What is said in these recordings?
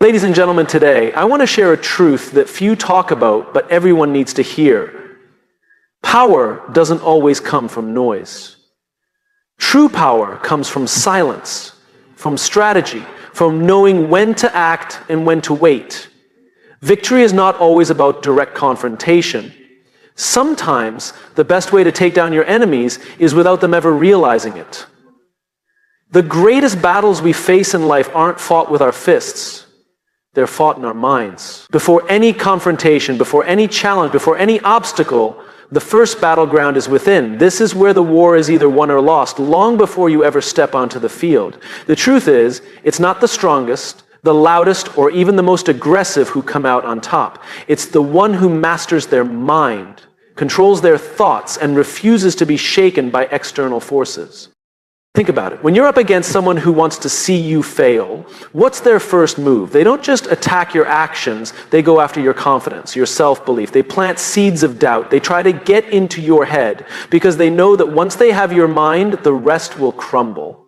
Ladies and gentlemen, today, I want to share a truth that few talk about, but everyone needs to hear. Power doesn't always come from noise. True power comes from silence, from strategy, from knowing when to act and when to wait. Victory is not always about direct confrontation. Sometimes the best way to take down your enemies is without them ever realizing it. The greatest battles we face in life aren't fought with our fists. They're fought in our minds. Before any confrontation, before any challenge, before any obstacle, the first battleground is within. This is where the war is either won or lost, long before you ever step onto the field. The truth is, it's not the strongest, the loudest, or even the most aggressive who come out on top. It's the one who masters their mind, controls their thoughts, and refuses to be shaken by external forces. Think about it. When you're up against someone who wants to see you fail, what's their first move? They don't just attack your actions, they go after your confidence, your self-belief. They plant seeds of doubt. They try to get into your head because they know that once they have your mind, the rest will crumble.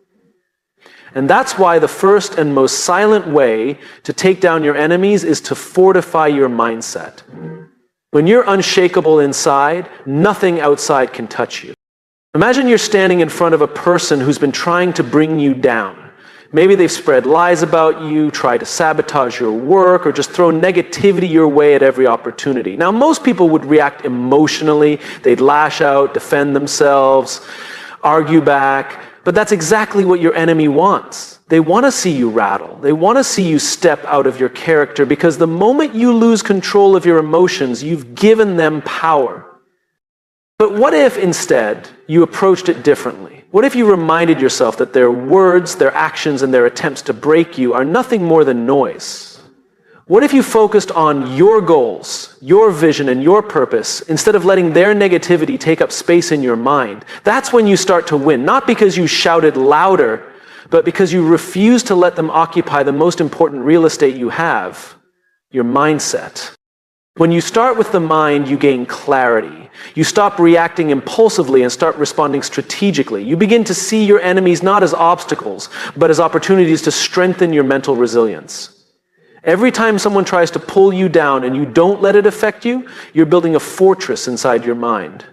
And that's why the first and most silent way to take down your enemies is to fortify your mindset. When you're unshakable inside, nothing outside can touch you. Imagine you're standing in front of a person who's been trying to bring you down. Maybe they've spread lies about you, tried to sabotage your work, or just throw negativity your way at every opportunity. Now, most people would react emotionally. They'd lash out, defend themselves, argue back. But that's exactly what your enemy wants. They want to see you rattle. They want to see you step out of your character, because the moment you lose control of your emotions, you've given them power. But what if instead you approached it differently? What if you reminded yourself that their words, their actions, and their attempts to break you are nothing more than noise? What if you focused on your goals, your vision, and your purpose instead of letting their negativity take up space in your mind? That's when you start to win, not because you shouted louder, but because you refuse to let them occupy the most important real estate you have, your mindset. When you start with the mind, you gain clarity. You stop reacting impulsively and start responding strategically. You begin to see your enemies not as obstacles, but as opportunities to strengthen your mental resilience. Every time someone tries to pull you down and you don't let it affect you, you're building a fortress inside your mind.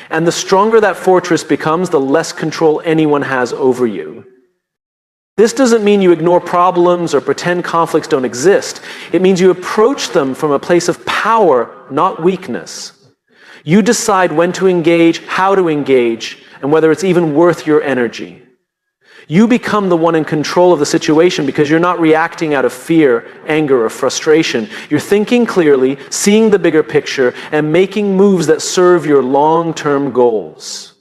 And the stronger that fortress becomes, the less control anyone has over you. This doesn't mean you ignore problems or pretend conflicts don't exist. It means you approach them from a place of power, not weakness. You decide when to engage, how to engage, and whether it's even worth your energy. You become the one in control of the situation because you're not reacting out of fear, anger, or frustration. You're thinking clearly, seeing the bigger picture, and making moves that serve your long-term goals.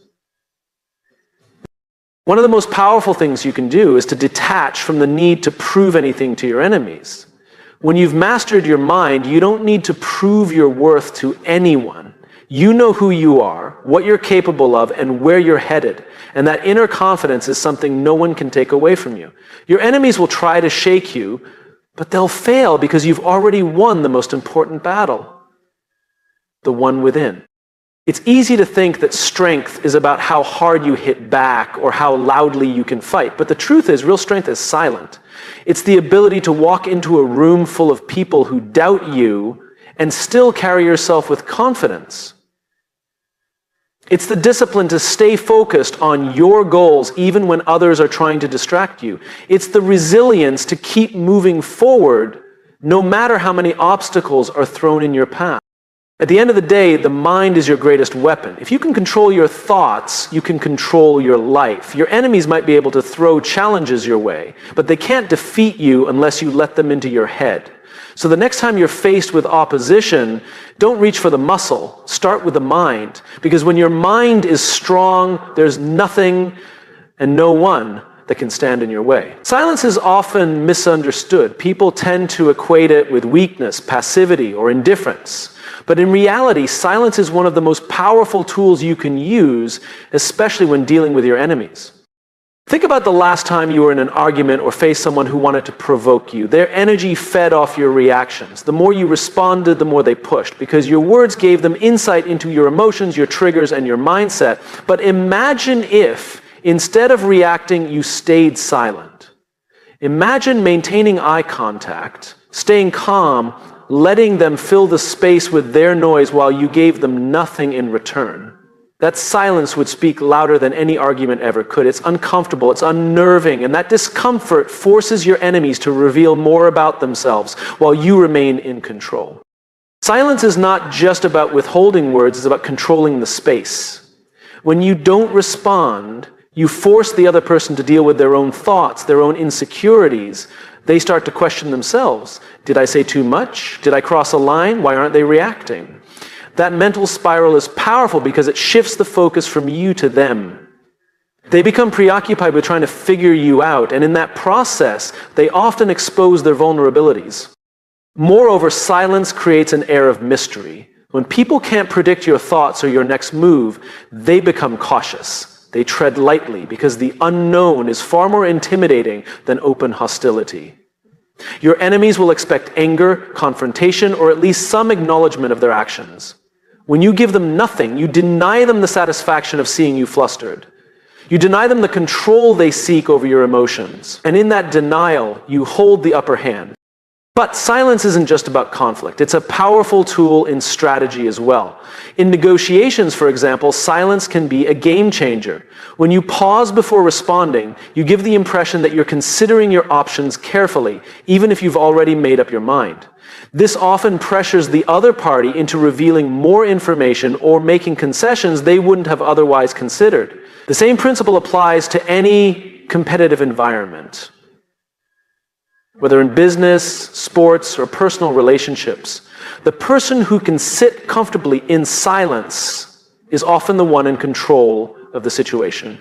One of the most powerful things you can do is to detach from the need to prove anything to your enemies. When you've mastered your mind, you don't need to prove your worth to anyone. You know who you are, what you're capable of, and where you're headed. And that inner confidence is something no one can take away from you. Your enemies will try to shake you, but they'll fail because you've already won the most important battle, the one within. It's easy to think that strength is about how hard you hit back or how loudly you can fight. But the truth is, real strength is silent. It's the ability to walk into a room full of people who doubt you and still carry yourself with confidence. It's the discipline to stay focused on your goals even when others are trying to distract you. It's the resilience to keep moving forward no matter how many obstacles are thrown in your path. At the end of the day, the mind is your greatest weapon. If you can control your thoughts, you can control your life. Your enemies might be able to throw challenges your way, but they can't defeat you unless you let them into your head. So the next time you're faced with opposition, don't reach for the muscle. Start with the mind. Because when your mind is strong, there's nothing and no one that can stand in your way. Silence is often misunderstood. People tend to equate it with weakness, passivity, or indifference. But in reality, silence is one of the most powerful tools you can use, especially when dealing with your enemies. Think about the last time you were in an argument or faced someone who wanted to provoke you. Their energy fed off your reactions. The more you responded, the more they pushed, because your words gave them insight into your emotions, your triggers, and your mindset. But imagine if, instead of reacting, you stayed silent. Imagine maintaining eye contact, staying calm, letting them fill the space with their noise while you gave them nothing in return. That silence would speak louder than any argument ever could. It's uncomfortable, it's unnerving, and that discomfort forces your enemies to reveal more about themselves while you remain in control. Silence is not just about withholding words, it's about controlling the space. When you don't respond, you force the other person to deal with their own thoughts, their own insecurities. They start to question themselves. Did I say too much? Did I cross a line? Why aren't they reacting? That mental spiral is powerful because it shifts the focus from you to them. They become preoccupied with trying to figure you out, and in that process, they often expose their vulnerabilities. Moreover, silence creates an air of mystery. When people can't predict your thoughts or your next move, they become cautious. They tread lightly because the unknown is far more intimidating than open hostility. Your enemies will expect anger, confrontation, or at least some acknowledgement of their actions. When you give them nothing, you deny them the satisfaction of seeing you flustered. You deny them the control they seek over your emotions. And in that denial, you hold the upper hand. But silence isn't just about conflict. It's a powerful tool in strategy as well. In negotiations, for example, silence can be a game changer. When you pause before responding, you give the impression that you're considering your options carefully, even if you've already made up your mind. This often pressures the other party into revealing more information or making concessions they wouldn't have otherwise considered. The same principle applies to any competitive environment. Whether in business, sports, or personal relationships, the person who can sit comfortably in silence is often the one in control of the situation.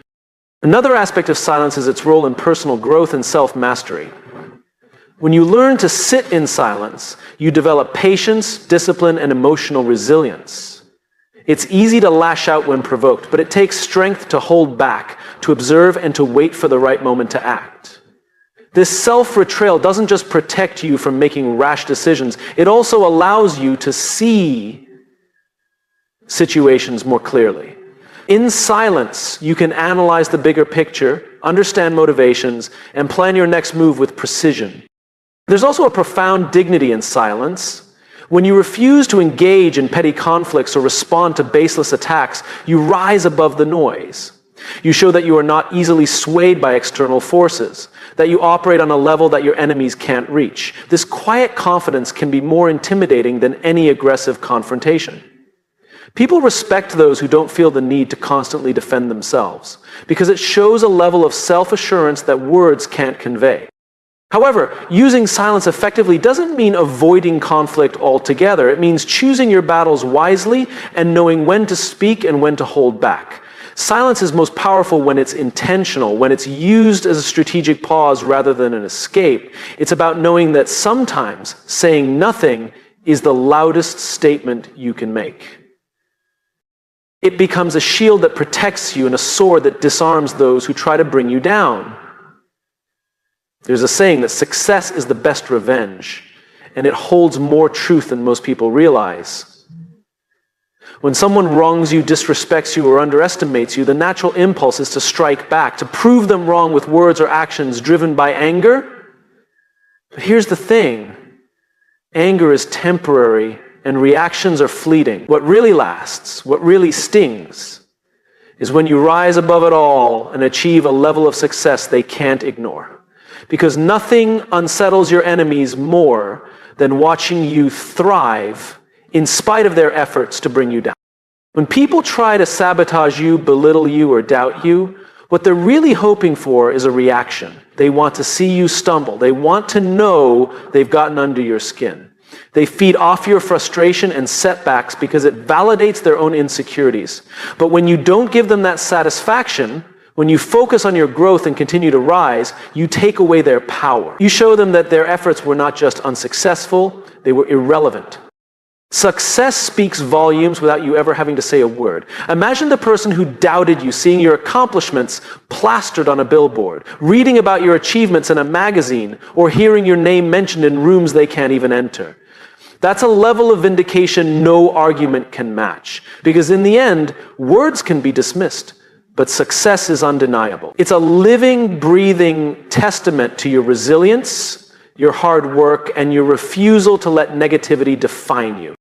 Another aspect of silence is its role in personal growth and self-mastery. When you learn to sit in silence, you develop patience, discipline, and emotional resilience. It's easy to lash out when provoked, but it takes strength to hold back, to observe, and to wait for the right moment to act. This self-betrayal doesn't just protect you from making rash decisions, it also allows you to see situations more clearly. In silence, you can analyze the bigger picture, understand motivations, and plan your next move with precision. There's also a profound dignity in silence. When you refuse to engage in petty conflicts or respond to baseless attacks, you rise above the noise. You show that you are not easily swayed by external forces, that you operate on a level that your enemies can't reach. This quiet confidence can be more intimidating than any aggressive confrontation. People respect those who don't feel the need to constantly defend themselves, because it shows a level of self-assurance that words can't convey. However, using silence effectively doesn't mean avoiding conflict altogether. It means choosing your battles wisely and knowing when to speak and when to hold back. Silence is most powerful when it's intentional, when it's used as a strategic pause rather than an escape. It's about knowing that sometimes saying nothing is the loudest statement you can make. It becomes a shield that protects you and a sword that disarms those who try to bring you down. There's a saying that success is the best revenge, and it holds more truth than most people realize. When someone wrongs you, disrespects you, or underestimates you, the natural impulse is to strike back, to prove them wrong with words or actions driven by anger. But here's the thing. Anger is temporary and reactions are fleeting. What really lasts, what really stings, is when you rise above it all and achieve a level of success they can't ignore. Because nothing unsettles your enemies more than watching you thrive in spite of their efforts to bring you down. When people try to sabotage you, belittle you, or doubt you, what they're really hoping for is a reaction. They want to see you stumble. They want to know they've gotten under your skin. They feed off your frustration and setbacks because it validates their own insecurities. But when you don't give them that satisfaction, when you focus on your growth and continue to rise, you take away their power. You show them that their efforts were not just unsuccessful, they were irrelevant. Success speaks volumes without you ever having to say a word. Imagine the person who doubted you seeing your accomplishments plastered on a billboard, reading about your achievements in a magazine, or hearing your name mentioned in rooms they can't even enter. That's a level of vindication no argument can match. Because in the end, words can be dismissed, but success is undeniable. It's a living, breathing testament to your resilience, your hard work, and your refusal to let negativity define you.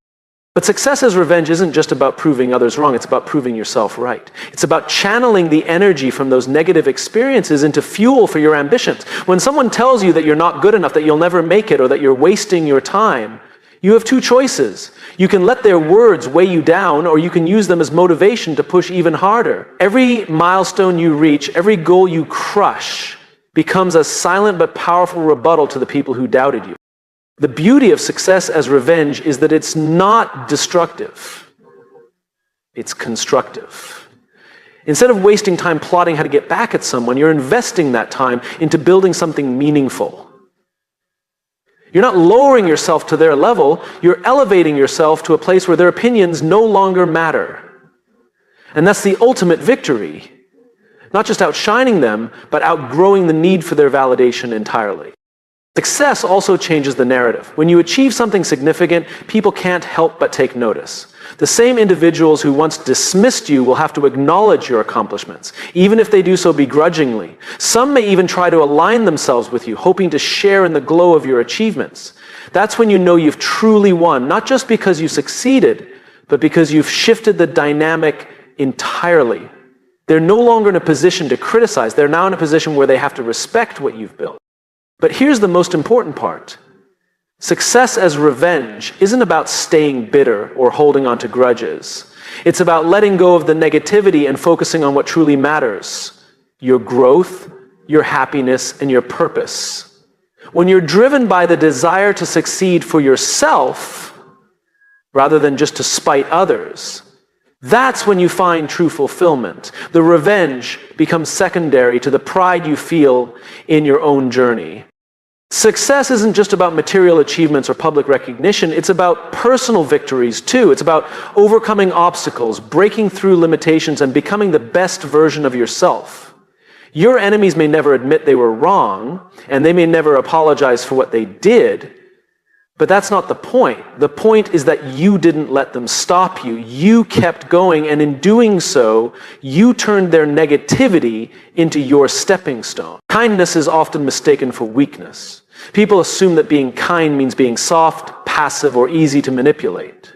But success as revenge isn't just about proving others wrong, it's about proving yourself right. It's about channeling the energy from those negative experiences into fuel for your ambitions. When someone tells you that you're not good enough, that you'll never make it, or that you're wasting your time, you have two choices. You can let their words weigh you down, or you can use them as motivation to push even harder. Every milestone you reach, every goal you crush, becomes a silent but powerful rebuttal to the people who doubted you. The beauty of success as revenge is that it's not destructive. It's constructive. Instead of wasting time plotting how to get back at someone, you're investing that time into building something meaningful. You're not lowering yourself to their level, you're elevating yourself to a place where their opinions no longer matter. And that's the ultimate victory. Not just outshining them, but outgrowing the need for their validation entirely. Success also changes the narrative. When you achieve something significant, people can't help but take notice. The same individuals who once dismissed you will have to acknowledge your accomplishments, even if they do so begrudgingly. Some may even try to align themselves with you, hoping to share in the glow of your achievements. That's when you know you've truly won, not just because you succeeded, but because you've shifted the dynamic entirely. They're no longer in a position to criticize. They're now in a position where they have to respect what you've built. But here's the most important part. Success as revenge isn't about staying bitter or holding on to grudges. It's about letting go of the negativity and focusing on what truly matters: your growth, your happiness, and your purpose. When you're driven by the desire to succeed for yourself, rather than just to spite others, that's when you find true fulfillment. The revenge becomes secondary to the pride you feel in your own journey. Success isn't just about material achievements or public recognition, it's about personal victories too. It's about overcoming obstacles, breaking through limitations, and becoming the best version of yourself. Your enemies may never admit they were wrong, and they may never apologize for what they did, but that's not the point. The point is that you didn't let them stop you. You kept going, and in doing so, you turned their negativity into your stepping stone. Kindness is often mistaken for weakness. People assume that being kind means being soft, passive, or easy to manipulate.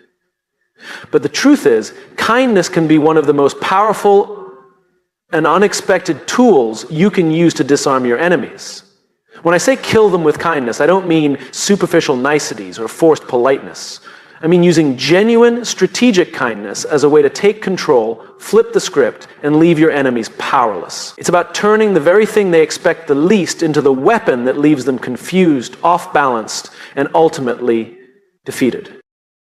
But the truth is, kindness can be one of the most powerful and unexpected tools you can use to disarm your enemies. When I say kill them with kindness, I don't mean superficial niceties or forced politeness. I mean using genuine, strategic kindness as a way to take control, flip the script, and leave your enemies powerless. It's about turning the very thing they expect the least into the weapon that leaves them confused, off-balanced, and ultimately defeated.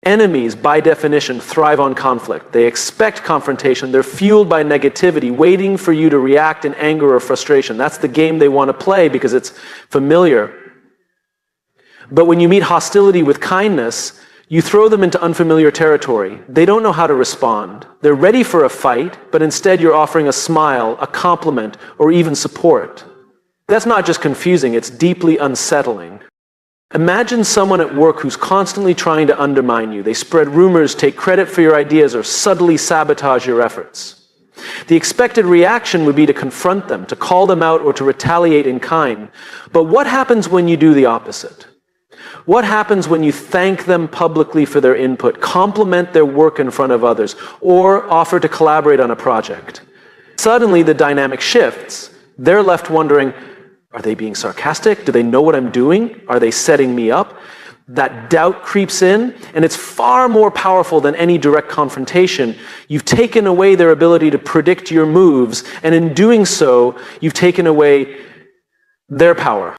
Enemies, by definition, thrive on conflict. They expect confrontation. They're fueled by negativity, waiting for you to react in anger or frustration. That's the game they want to play because it's familiar. But when you meet hostility with kindness, you throw them into unfamiliar territory. They don't know how to respond. They're ready for a fight, but instead you're offering a smile, a compliment, or even support. That's not just confusing, it's deeply unsettling. Imagine someone at work who's constantly trying to undermine you. They spread rumors, take credit for your ideas, or subtly sabotage your efforts. The expected reaction would be to confront them, to call them out, or to retaliate in kind. But what happens when you do the opposite? What happens when you thank them publicly for their input, compliment their work in front of others, or offer to collaborate on a project? Suddenly the dynamic shifts. They're left wondering, are they being sarcastic? Do they know what I'm doing? Are they setting me up? That doubt creeps in, and it's far more powerful than any direct confrontation. You've taken away their ability to predict your moves, and in doing so, you've taken away their power.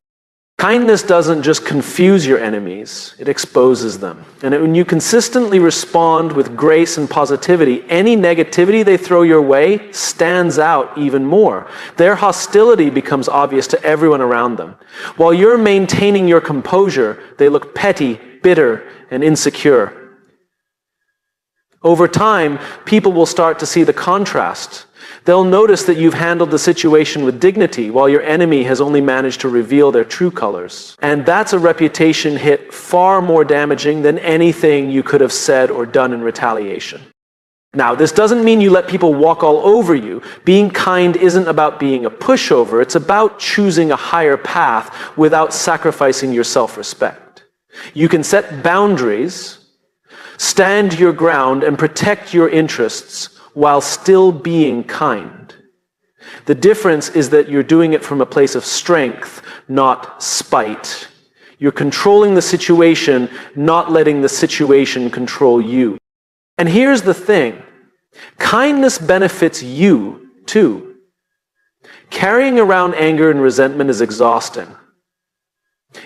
Kindness doesn't just confuse your enemies, it exposes them. And when you consistently respond with grace and positivity, any negativity they throw your way stands out even more. Their hostility becomes obvious to everyone around them. While you're maintaining your composure, they look petty, bitter, and insecure. Over time, people will start to see the contrast. They'll notice that you've handled the situation with dignity, while your enemy has only managed to reveal their true colors. And that's a reputation hit far more damaging than anything you could have said or done in retaliation. Now, this doesn't mean you let people walk all over you. Being kind isn't about being a pushover. It's about choosing a higher path without sacrificing your self-respect. You can set boundaries, stand your ground, and protect your interests while still being kind. The difference is that you're doing it from a place of strength, not spite. You're controlling the situation, not letting the situation control you. And here's the thing. Kindness benefits you, too. Carrying around anger and resentment is exhausting.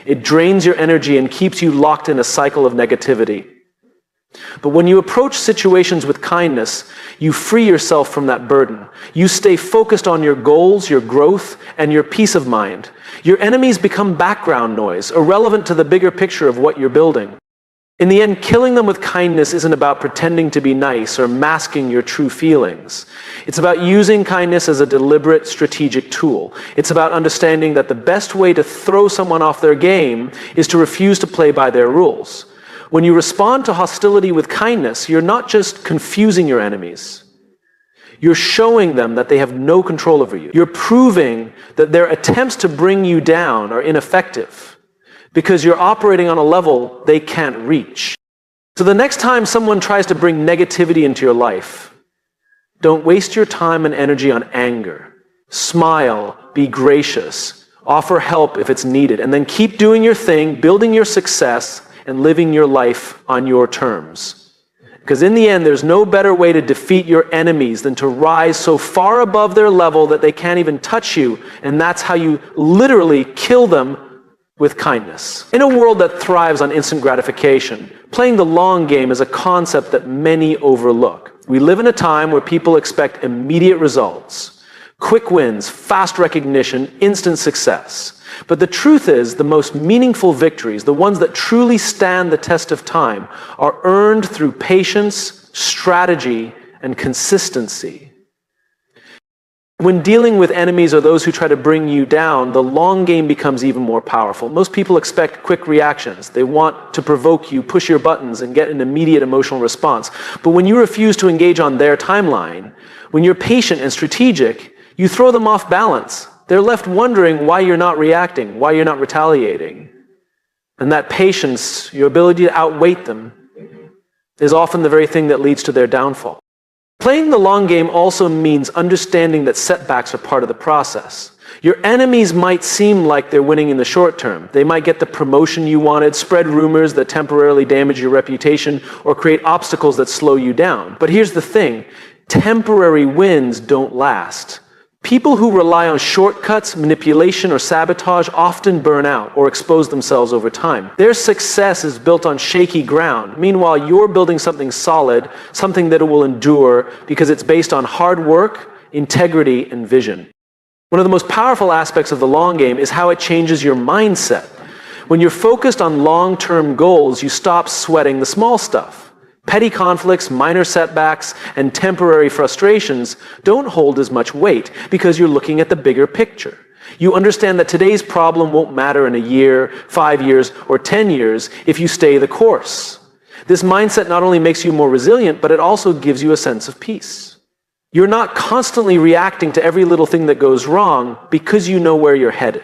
It drains your energy and keeps you locked in a cycle of negativity. But when you approach situations with kindness, you free yourself from that burden. You stay focused on your goals, your growth, and your peace of mind. Your enemies become background noise, irrelevant to the bigger picture of what you're building. In the end, killing them with kindness isn't about pretending to be nice or masking your true feelings. It's about using kindness as a deliberate, strategic tool. It's about understanding that the best way to throw someone off their game is to refuse to play by their rules. When you respond to hostility with kindness, you're not just confusing your enemies. You're showing them that they have no control over you. You're proving that their attempts to bring you down are ineffective because you're operating on a level they can't reach. So the next time someone tries to bring negativity into your life, don't waste your time and energy on anger. Smile, be gracious, offer help if it's needed, and then keep doing your thing, building your success, and living your life on your terms. Because in the end, there's no better way to defeat your enemies than to rise so far above their level that they can't even touch you, and that's how you literally kill them with kindness. In a world that thrives on instant gratification, playing the long game is a concept that many overlook. We live in a time where people expect immediate results, quick wins, fast recognition, instant success. But the truth is, the most meaningful victories, the ones that truly stand the test of time, are earned through patience, strategy, and consistency. When dealing with enemies or those who try to bring you down, the long game becomes even more powerful. Most people expect quick reactions. They want to provoke you, push your buttons, and get an immediate emotional response. But when you refuse to engage on their timeline, when you're patient and strategic, you throw them off balance. They're left wondering why you're not reacting, why you're not retaliating. And that patience, your ability to outweight them, is often the very thing that leads to their downfall. Playing the long game also means understanding that setbacks are part of the process. Your enemies might seem like they're winning in the short term. They might get the promotion you wanted, spread rumors that temporarily damage your reputation, or create obstacles that slow you down. But here's the thing, temporary wins don't last. People who rely on shortcuts, manipulation, or sabotage often burn out or expose themselves over time. Their success is built on shaky ground. Meanwhile, you're building something solid, something that will endure because it's based on hard work, integrity, and vision. One of the most powerful aspects of the long game is how it changes your mindset. When you're focused on long-term goals, you stop sweating the small stuff. Petty conflicts, minor setbacks, and temporary frustrations don't hold as much weight because you're looking at the bigger picture. You understand that today's problem won't matter in a year, 5 years, or 10 years if you stay the course. This mindset not only makes you more resilient, but it also gives you a sense of peace. You're not constantly reacting to every little thing that goes wrong because you know where you're headed.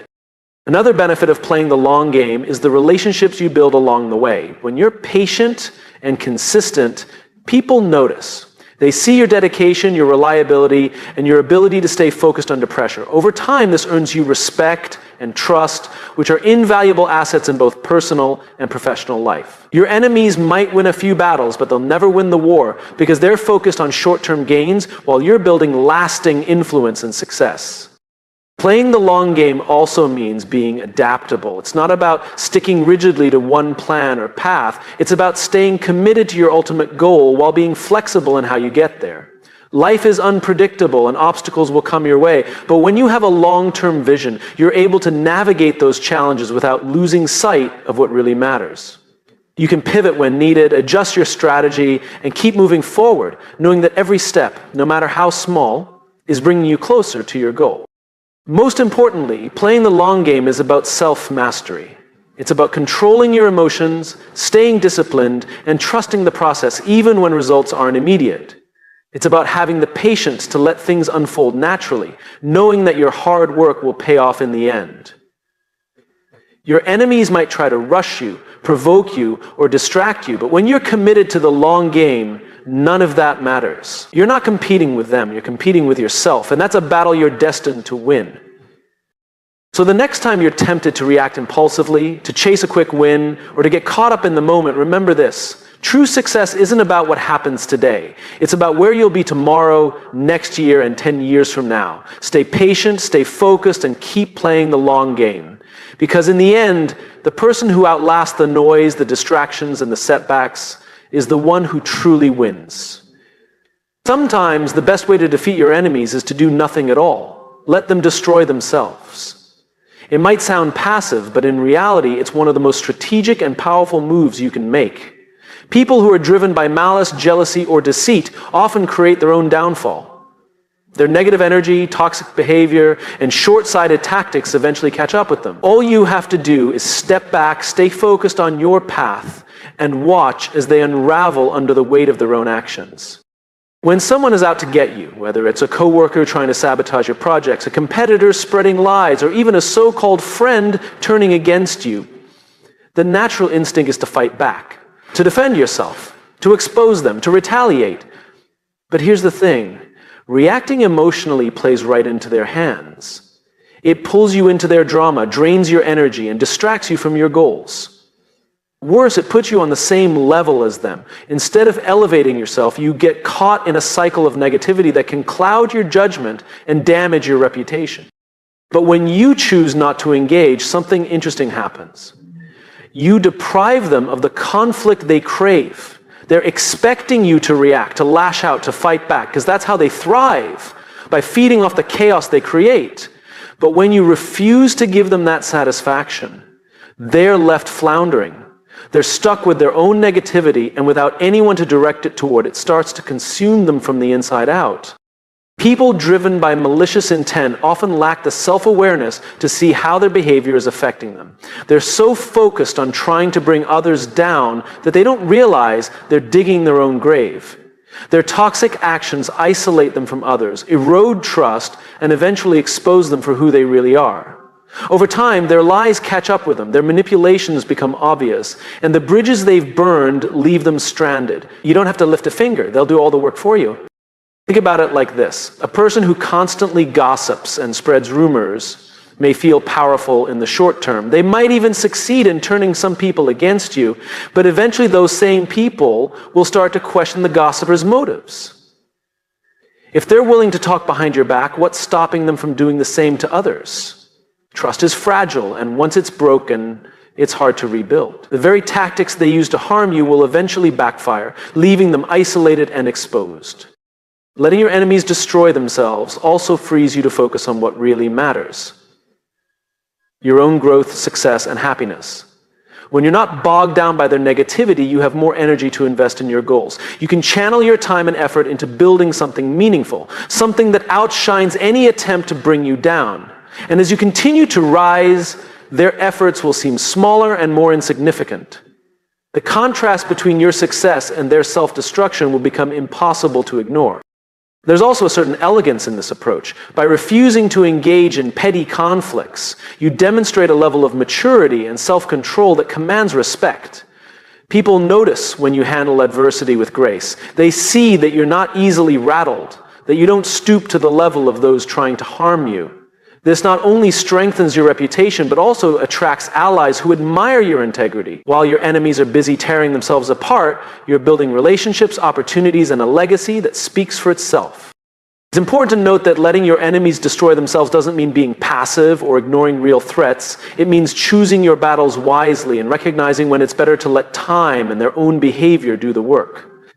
Another benefit of playing the long game is the relationships you build along the way. When you're patient and consistent, people notice. They see your dedication, your reliability, and your ability to stay focused under pressure. Over time, this earns you respect and trust, which are invaluable assets in both personal and professional life. Your enemies might win a few battles, but they'll never win the war because they're focused on short-term gains while you're building lasting influence and success. Playing the long game also means being adaptable. It's not about sticking rigidly to one plan or path. It's about staying committed to your ultimate goal while being flexible in how you get there. Life is unpredictable and obstacles will come your way, but when you have a long-term vision, you're able to navigate those challenges without losing sight of what really matters. You can pivot when needed, adjust your strategy, and keep moving forward, knowing that every step, no matter how small, is bringing you closer to your goal. Most importantly, playing the long game is about self-mastery. It's about controlling your emotions, staying disciplined, and trusting the process even when results aren't immediate. It's about having the patience to let things unfold naturally, knowing that your hard work will pay off in the end. Your enemies might try to rush you, provoke you, or distract you, but when you're committed to the long game, none of that matters. You're not competing with them, you're competing with yourself, and that's a battle you're destined to win. So the next time you're tempted to react impulsively, to chase a quick win, or to get caught up in the moment, remember this. True success isn't about what happens today. It's about where you'll be tomorrow, next year, and 10 years from now. Stay patient, stay focused, and keep playing the long game. Because in the end, the person who outlasts the noise, the distractions, and the setbacks is the one who truly wins. Sometimes the best way to defeat your enemies is to do nothing at all. Let them destroy themselves. It might sound passive, but in reality, it's one of the most strategic and powerful moves you can make. People who are driven by malice, jealousy, or deceit often create their own downfall. Their negative energy, toxic behavior, and short-sighted tactics eventually catch up with them. All you have to do is step back, stay focused on your path, and watch as they unravel under the weight of their own actions. When someone is out to get you, whether it's a coworker trying to sabotage your projects, a competitor spreading lies, or even a so-called friend turning against you, the natural instinct is to fight back, to defend yourself, to expose them, to retaliate. But here's the thing. Reacting emotionally plays right into their hands. It pulls you into their drama, drains your energy, and distracts you from your goals. Worse, it puts you on the same level as them. Instead of elevating yourself, you get caught in a cycle of negativity that can cloud your judgment and damage your reputation. But when you choose not to engage, something interesting happens. You deprive them of the conflict they crave. They're expecting you to react, to lash out, to fight back, because that's how they thrive, by feeding off the chaos they create. But when you refuse to give them that satisfaction, they're left floundering. They're stuck with their own negativity, and without anyone to direct it toward, it starts to consume them from the inside out. People driven by malicious intent often lack the self-awareness to see how their behavior is affecting them. They're so focused on trying to bring others down that they don't realize they're digging their own grave. Their toxic actions isolate them from others, erode trust, and eventually expose them for who they really are. Over time, their lies catch up with them, their manipulations become obvious, and the bridges they've burned leave them stranded. You don't have to lift a finger, they'll do all the work for you. Think about it like this. A person who constantly gossips and spreads rumors may feel powerful in the short term. They might even succeed in turning some people against you, but eventually those same people will start to question the gossiper's motives. If they're willing to talk behind your back, what's stopping them from doing the same to others? Trust is fragile, and once it's broken, it's hard to rebuild. The very tactics they use to harm you will eventually backfire, leaving them isolated and exposed. Letting your enemies destroy themselves also frees you to focus on what really matters. Your own growth, success, and happiness. When you're not bogged down by their negativity, you have more energy to invest in your goals. You can channel your time and effort into building something meaningful, something that outshines any attempt to bring you down. And as you continue to rise, their efforts will seem smaller and more insignificant. The contrast between your success and their self-destruction will become impossible to ignore. There's also a certain elegance in this approach. By refusing to engage in petty conflicts, you demonstrate a level of maturity and self-control that commands respect. People notice when you handle adversity with grace. They see that you're not easily rattled, that you don't stoop to the level of those trying to harm you. This not only strengthens your reputation, but also attracts allies who admire your integrity. While your enemies are busy tearing themselves apart, you're building relationships, opportunities, and a legacy that speaks for itself. It's important to note that letting your enemies destroy themselves doesn't mean being passive or ignoring real threats. It means choosing your battles wisely and recognizing when it's better to let time and their own behavior do the work.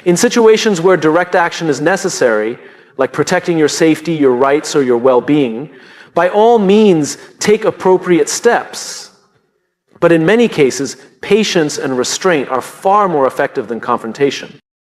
In situations where direct action is necessary, like protecting your safety, your rights, or your well-being, by all means, take appropriate steps. But in many cases, patience and restraint are far more effective than confrontation.